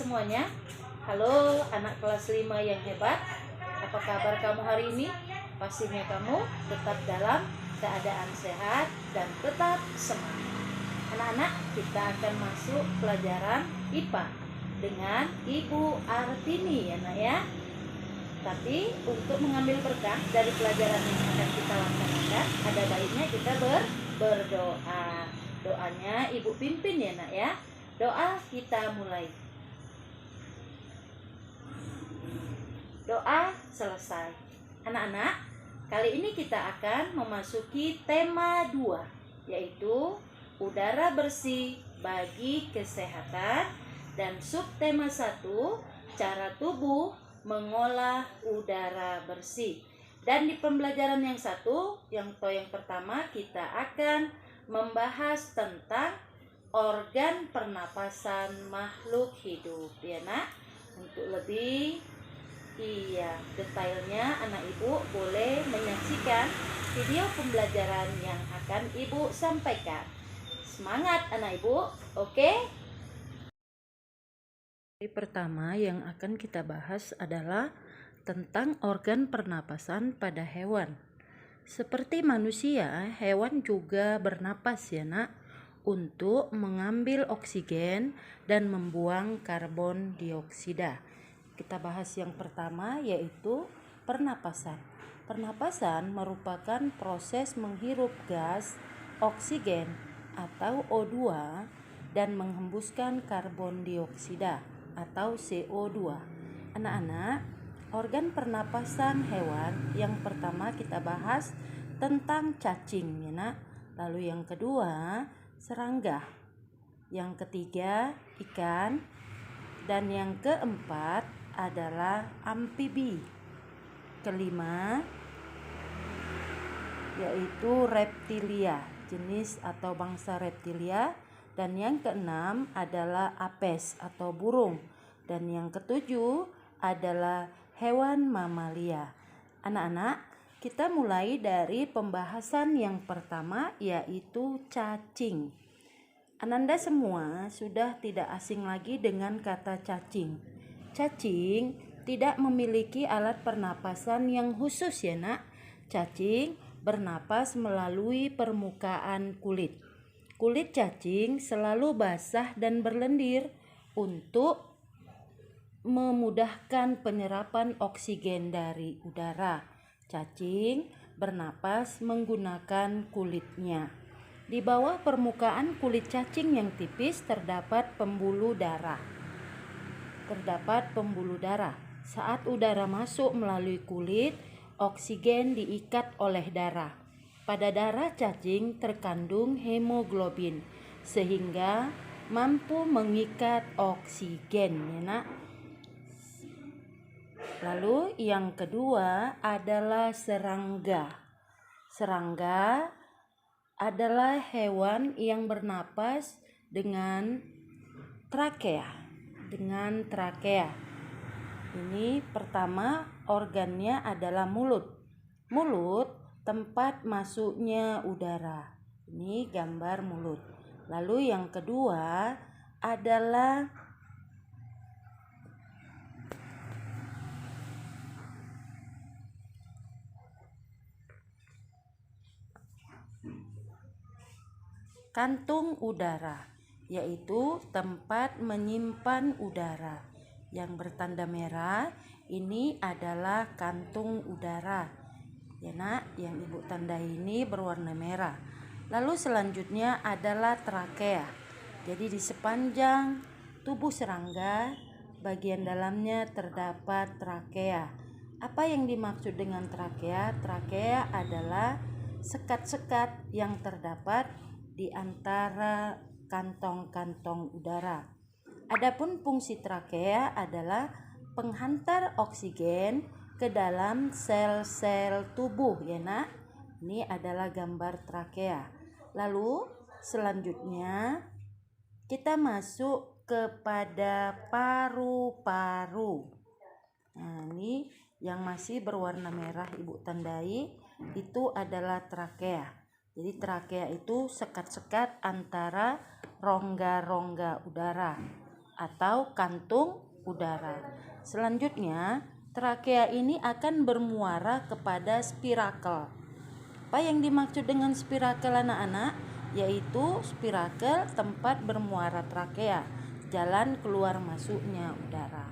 semuanya. Halo anak kelas 5 yang hebat. Apa kabar kamu hari ini? Pastinya kamu tetap dalam keadaan sehat dan tetap semangat. Anak-anak, kita akan masuk pelajaran IPA dengan Ibu Artini ya nak ya. Tapi untuk mengambil berkah dari pelajaran yang akan kita laksanakan, ada baiknya kita berdoa. Doanya Ibu pimpin ya nak ya. Doa kita mulai. Doa selesai. Anak-anak, kali ini kita akan memasuki tema 2, yaitu udara bersih bagi kesehatan, dan subtema 1, cara tubuh mengolah udara bersih. Dan di pembelajaran yang pertama kita akan membahas tentang organ pernapasan makhluk hidup ya nak. Untuk lebih detailnya anak ibu boleh menyaksikan video pembelajaran yang akan ibu sampaikan. Semangat anak ibu, oke? Pertama yang akan kita bahas adalah tentang organ pernapasan pada hewan. Seperti manusia, hewan juga bernapas ya nak, untuk mengambil oksigen dan membuang karbon dioksida. Kita bahas yang pertama, yaitu pernapasan. Pernapasan merupakan proses menghirup gas oksigen atau O2 dan menghembuskan karbon dioksida atau CO2. Anak-anak, organ pernapasan hewan yang pertama kita bahas tentang cacing ya nak. Lalu yang kedua serangga, yang ketiga ikan, dan yang keempat adalah amfibi. Kelima yaitu reptilia, jenis atau bangsa reptilia, dan yang keenam adalah apes atau burung, dan yang ketujuh adalah hewan mamalia. Anak-anak, kita mulai dari pembahasan yang pertama, yaitu cacing. Ananda semua sudah tidak asing lagi dengan kata cacing. Cacing tidak memiliki alat pernapasan yang khusus ya nak. Cacing bernapas melalui permukaan kulit. Kulit cacing selalu basah dan berlendir untuk memudahkan penyerapan oksigen dari udara. Cacing bernapas menggunakan kulitnya. Di bawah permukaan kulit cacing yang tipis terdapat pembuluh darah. Saat udara masuk melalui kulit, oksigen diikat oleh darah. Pada darah cacing terkandung hemoglobin sehingga mampu mengikat oksigen ya nak. Lalu yang kedua adalah serangga. Serangga adalah hewan yang bernapas dengan trakea. Ini pertama organnya adalah mulut. Mulut tempat masuknya udara. Ini gambar mulut. Lalu yang kedua adalah kantung udara, yaitu tempat menyimpan udara. Yang bertanda merah ini adalah kantung udara ya nak, yang ibu tandai ini berwarna merah. Lalu selanjutnya adalah trakea. Jadi di sepanjang tubuh serangga, bagian dalamnya terdapat trakea. Apa yang dimaksud dengan trakea? Trakea adalah sekat-sekat yang terdapat di antara kantong-kantong udara. Adapun fungsi trakea adalah penghantar oksigen ke dalam sel-sel tubuh ya nak. Ini adalah gambar trakea. Lalu selanjutnya kita masuk kepada paru-paru. Nah, ini yang masih berwarna merah ibu tandai itu adalah trakea. Jadi trakea itu sekat-sekat antara rongga-rongga udara. atau kantung udara. Selanjutnya, trakea ini akan bermuara kepada spirakel. Apa yang dimaksud dengan spirakel anak-anak? Yaitu spirakel tempat bermuara trakea, jalan keluar masuknya udara.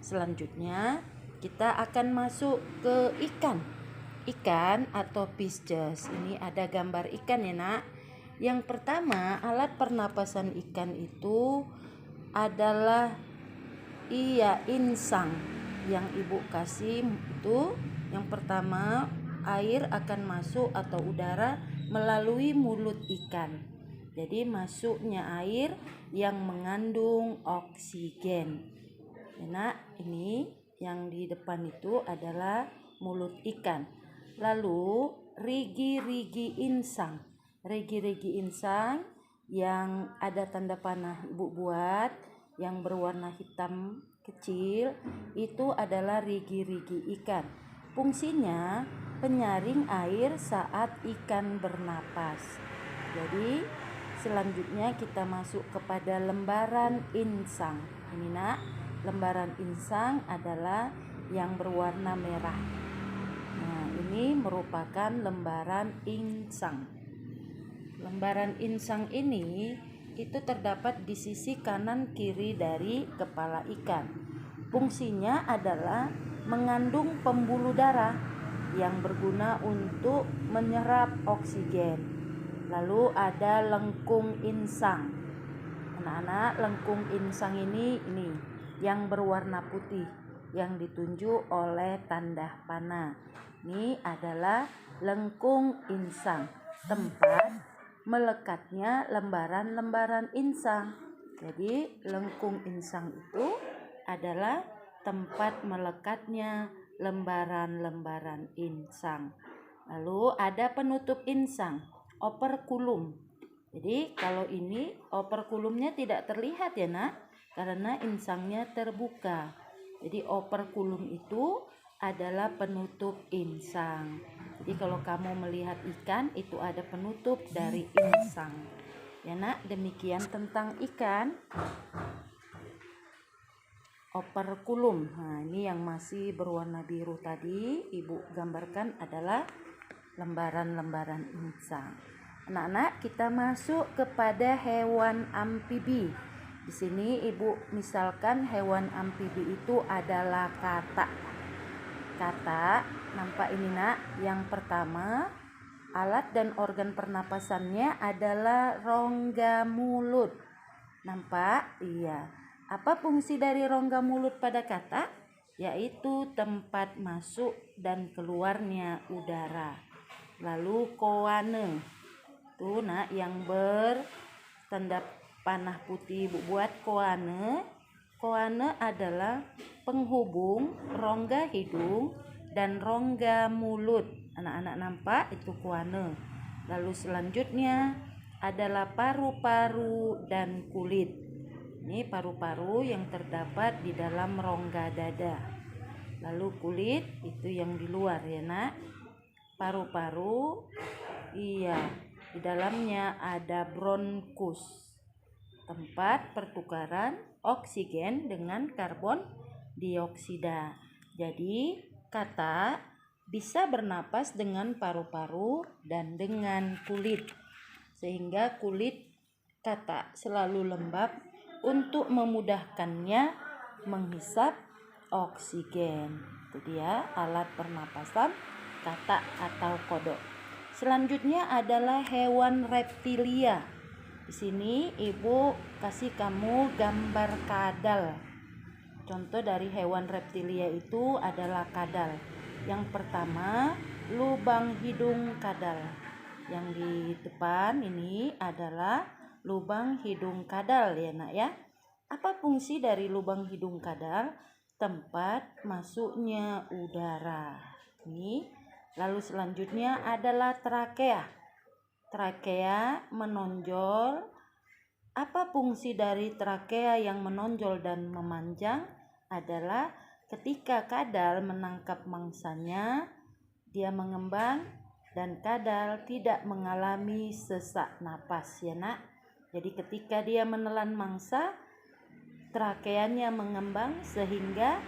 Selanjutnya, kita akan masuk ke ikan. Ikan atau Pisces. Ini ada gambar ikan ya nak. Yang pertama, alat pernapasan ikan itu adalah insang. Yang ibu kasih itu yang pertama, air akan masuk atau udara melalui mulut ikan. Jadi masuknya air yang mengandung oksigen. Nah, ini yang di depan itu adalah mulut ikan. Lalu rigi-rigi insang. Rigi-rigi insang yang ada tanda panah ibu buat yang berwarna hitam kecil itu adalah rigi-rigi ikan. Fungsinya penyaring air saat ikan bernapas. Jadi selanjutnya kita masuk kepada lembaran insang. Ini nak, lembaran insang adalah yang berwarna merah. Nah, ini merupakan lembaran insang. Lembaran insang ini itu terdapat di sisi kanan kiri dari kepala ikan. Fungsinya adalah mengandung pembuluh darah yang berguna untuk menyerap oksigen. Lalu ada lengkung insang. Anak-anak, lengkung insang ini yang berwarna putih yang ditunjuk oleh tanda panah. Ini adalah lengkung insang, tempat melekatnya lembaran-lembaran insang. Jadi lengkung insang itu adalah tempat melekatnya lembaran-lembaran insang. Lalu ada penutup insang, operkulum. Jadi kalau ini operkulumnya tidak terlihat ya nak, karena insangnya terbuka. Jadi operkulum itu adalah penutup insang. Jadi kalau kamu melihat ikan itu ada penutup dari insang. Ya nak, demikian tentang ikan. Operkulum. Nah, ini yang masih berwarna biru tadi ibu gambarkan adalah lembaran-lembaran insang. Anak-anak, kita masuk kepada hewan amfibi. Di sini ibu misalkan hewan amfibi itu adalah katak. Katak, nampak ini nak, yang pertama alat dan organ pernapasannya adalah rongga mulut. Nampak? Iya. Apa fungsi dari rongga mulut pada katak? Yaitu tempat masuk dan keluarnya udara. Lalu koane. Tuh nak, yang bertanda panah putih ibu buat koane. Koane adalah penghubung rongga hidung dan rongga mulut. Anak-anak nampak itu koane. Lalu selanjutnya adalah paru-paru dan kulit. Ini paru-paru yang terdapat di dalam rongga dada. Lalu kulit itu yang di luar ya nak. Paru-paru, iya, di dalamnya ada bronkus, tempat pertukaran oksigen dengan karbon dioksida. Jadi katak bisa bernapas dengan paru-paru dan dengan kulit, sehingga kulit katak selalu lembab untuk memudahkannya menghisap oksigen. Itu dia alat pernapasan katak atau kodok. Selanjutnya adalah hewan reptilia. Di sini ibu kasih kamu gambar kadal. Contoh dari hewan reptilia itu adalah kadal. Yang pertama, lubang hidung kadal. Yang di depan ini adalah lubang hidung kadal ya nak ya. Apa fungsi dari lubang hidung kadal? Tempat masuknya udara. Ini. Lalu selanjutnya adalah trakea. Trakea menonjol. Apa fungsi dari trakea yang menonjol dan memanjang? Adalah ketika kadal menangkap mangsanya, dia mengembang dan kadal tidak mengalami sesak napas ya nak. Jadi ketika dia menelan mangsa, trakeanya mengembang sehingga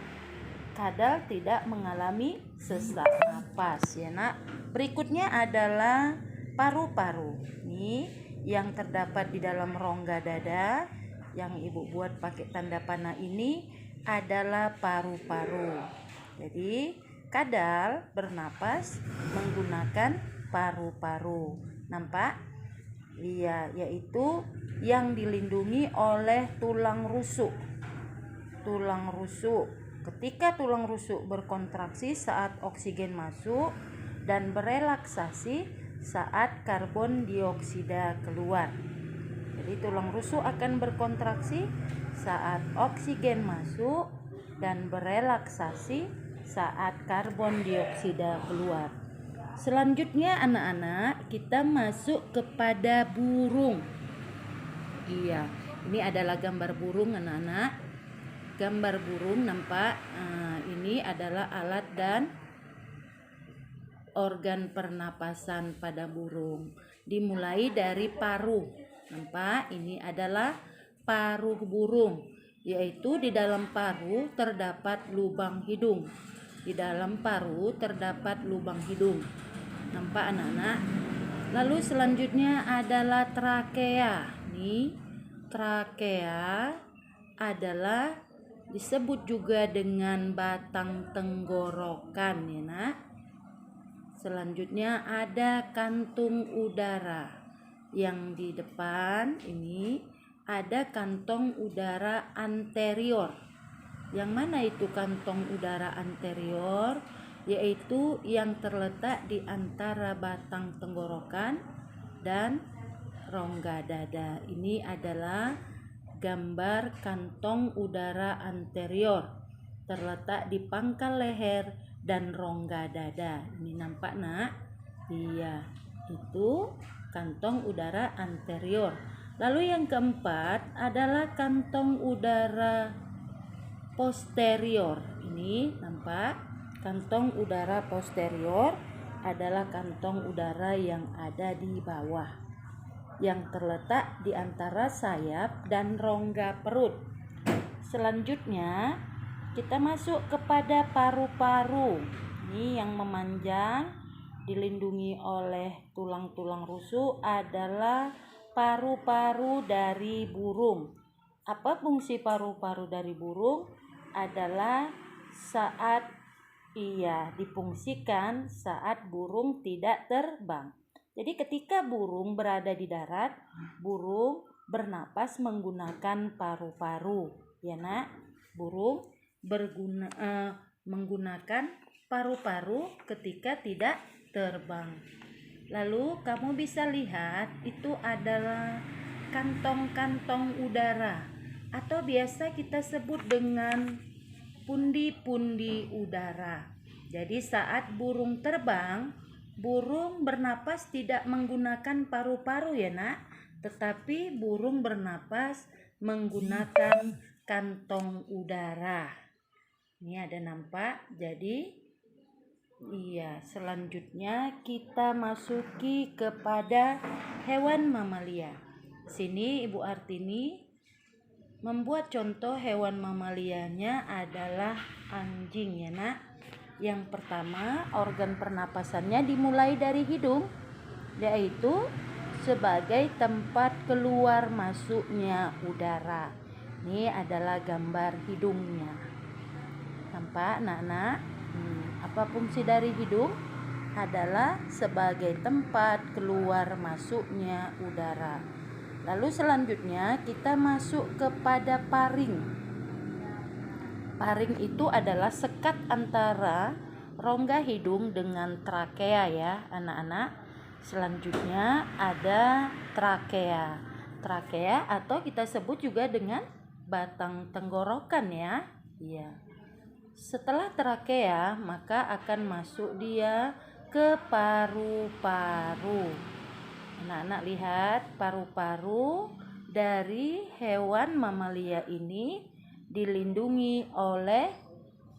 kadal tidak mengalami sesak napas ya nak. Berikutnya adalah paru-paru. Ini yang terdapat di dalam rongga dada yang ibu buat pakai tanda panah ini adalah paru-paru. Jadi kadal bernapas menggunakan paru-paru. Nampak? Iya, yaitu yang dilindungi oleh tulang rusuk. Tulang rusuk. Ketika tulang rusuk berkontraksi saat oksigen masuk dan berelaksasi saat karbon dioksida keluar. Jadi tulang rusuk akan berkontraksi saat oksigen masuk dan berelaksasi saat karbon dioksida keluar. Selanjutnya anak-anak, kita masuk kepada burung. Iya, ini adalah gambar burung anak-anak. Gambar burung nampak. Ini adalah alat dan organ pernapasan pada burung. Dimulai dari paruh. Nampak? Ini adalah paruh burung, yaitu di dalam paruh terdapat lubang hidung. Di dalam paruh terdapat lubang hidung. Nampak anak-anak? Lalu selanjutnya adalah trakea. Nih, trakea adalah disebut juga dengan batang tenggorokan ya nak. Selanjutnya ada kantung udara. Yang di depan ini ada kantong udara anterior. Yang mana itu kantong udara anterior? Yaitu yang terletak di antara batang tenggorokan dan rongga dada. Ini adalah gambar kantong udara anterior terletak di pangkal leher dan rongga dada. Ini nampak nak? Iya, itu kantong udara anterior. Lalu yang keempat adalah kantong udara posterior. Ini nampak, kantong udara posterior adalah kantong udara yang ada di bawah, yang terletak di antara sayap dan rongga perut. Selanjutnya kita masuk kepada paru-paru. Ini yang memanjang dilindungi oleh tulang-tulang rusuk adalah paru-paru dari burung. Apa fungsi paru-paru dari burung? Adalah saat difungsikan saat burung tidak terbang. Jadi ketika burung berada di darat, burung bernapas menggunakan paru-paru. Ya nak, burung menggunakan paru-paru ketika tidak terbang. Lalu kamu bisa lihat itu adalah kantong-kantong udara atau biasa kita sebut dengan pundi-pundi udara. Jadi saat burung terbang, burung bernapas tidak menggunakan paru-paru ya nak, tetapi burung bernapas menggunakan kantong udara. Ini ada nampak. Jadi selanjutnya kita masuki kepada hewan mamalia. Sini Ibu Artini membuat contoh hewan mamalianya adalah anjing ya nak. Yang pertama, organ pernapasannya dimulai dari hidung, yaitu sebagai tempat keluar masuknya udara. Ini adalah gambar hidungnya. Nampak anak-anak? Apa fungsi dari hidung? Adalah sebagai tempat keluar masuknya udara. Lalu selanjutnya kita masuk kepada paring. Paring itu adalah sekat antara rongga hidung dengan trakea ya anak-anak. Selanjutnya ada trakea. Trakea atau kita sebut juga dengan batang tenggorokan ya. Iya. Setelah trakea maka akan masuk dia ke paru-paru. Anak-anak lihat paru-paru dari hewan mamalia ini dilindungi oleh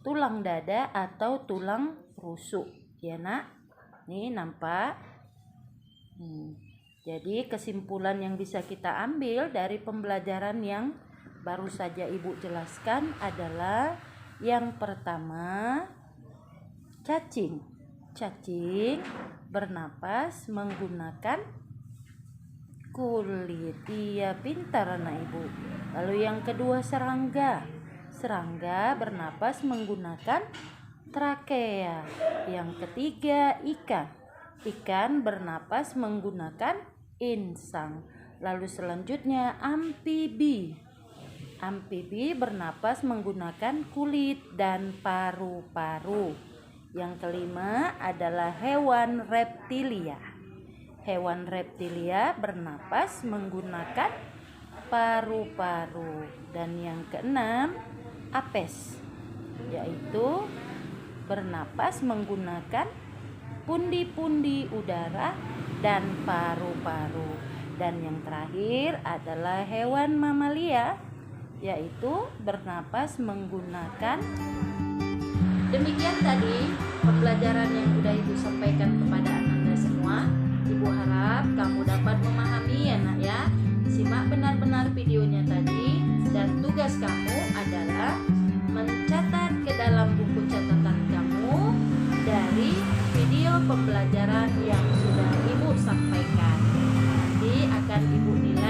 tulang dada atau tulang rusuk ya nak. Nih nampak. Jadi kesimpulan yang bisa kita ambil dari pembelajaran yang baru saja Ibu jelaskan adalah yang pertama cacing. Cacing bernapas menggunakan kulit. Iya, pintar anak Ibu. Lalu yang kedua serangga. Serangga bernapas menggunakan trakea. Yang ketiga ikan. Ikan bernapas menggunakan insang. Lalu selanjutnya amfibi. Amfibi bernapas menggunakan kulit dan paru-paru. Yang kelima adalah hewan reptilia. Hewan reptilia bernapas menggunakan paru-paru. Dan yang keenam, apes, yaitu bernapas menggunakan pundi-pundi udara dan paru-paru. Dan yang terakhir adalah hewan mamalia, yaitu bernapas menggunakan. Demikian tadi pembelajaran yang sudah Ibu sampaikan kepada Anda semua. Ibu harap kamu dapat memahami ya nak ya. Simak benar-benar videonya tadi, dan tugas kamu adalah mencatat ke dalam buku catatan kamu dari video pembelajaran yang sudah Ibu sampaikan. Nanti akan Ibu nilai